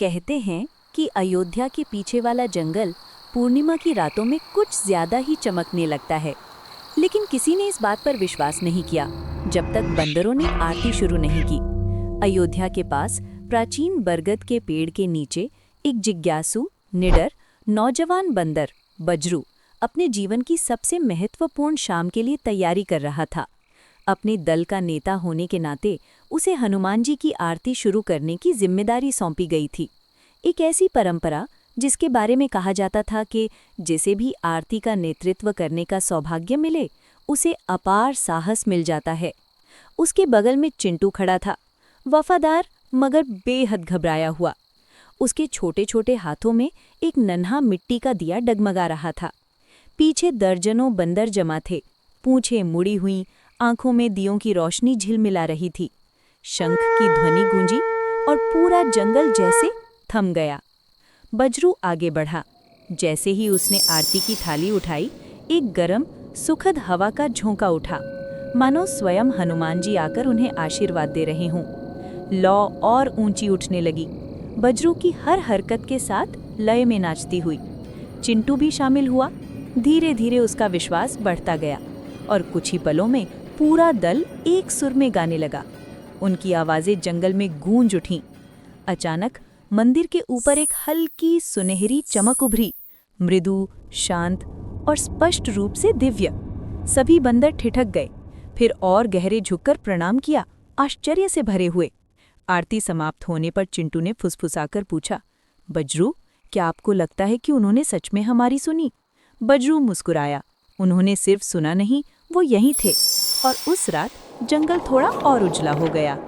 कहते हैं कि अयोध्या के पीछे वाला जंगल पूर्णिमा की रातों में कुछ ज्यादा ही चमकने लगता है, लेकिन किसी ने इस बात पर विश्वास नहीं किया जब तक बंदरों ने आरती शुरू नहीं की। अयोध्या के पास प्राचीन बरगद के पेड़ के नीचे एक जिज्ञासु, निडर, नौजवान बंदर बजरू अपने जीवन की सबसे महत्वपूर्ण शाम के लिए तैयारी कर रहा था। अपने दल का नेता होने के नाते उसे हनुमान जी की आरती शुरू करने की जिम्मेदारी सौंपी गई थी। एक ऐसी परंपरा जिसके बारे में कहा जाता था कि जिसे भी आरती का नेतृत्व करने का सौभाग्य मिले उसे अपार साहस मिल जाता है। उसके बगल में चिंटू खड़ा था, वफादार मगर बेहद घबराया हुआ। उसके छोटे छोटे हाथों में एक नन्हा मिट्टी का दिया डगमगा रहा था। पीछे दर्जनों बंदर जमा थे, पूंछें मुड़ी हुई, आंखों में दियों की रोशनी झिलमिला रही थी। शंख की ध्वनि गूंजी और पूरा जंगल जैसे थम गया। बजरू आगे बढ़ा। जैसे ही उसने आरती की थाली उठाई, एक गरम सुखद हवा का झोंका उठा, मानो स्वयं हनुमान जी आकर उन्हें आशीर्वाद दे रहे हों। लौ और ऊंची उठने लगी, बजरू की हर हरकत के साथ लय में नाचती हुई। चिंटू भी शामिल हुआ। धीरे धीरे उसका विश्वास बढ़ता गया और कुछ ही पलों में पूरा दल एक सुर में गाने लगा। उनकी आवाजें जंगल में गूंज उठीं। अचानक मंदिर के ऊपर एक हल्की सुनहरी चमक उभरी, मृदु, शांत और स्पष्ट रूप से दिव्य। सभी बंदर ठिठक गए, फिर और गहरे झुककर प्रणाम किया, आश्चर्य से भरे हुए। आरती समाप्त होने पर चिंटू ने फुसफुसाकर पूछा, बजरू, क्या आपको लगता है कि उन्होंने सच में हमारी सुनी? बजरू मुस्कुराया। उन्होंने सिर्फ सुना नहीं, वो यहीं थे। और उस रात जंगल थोड़ा और उजला हो गया।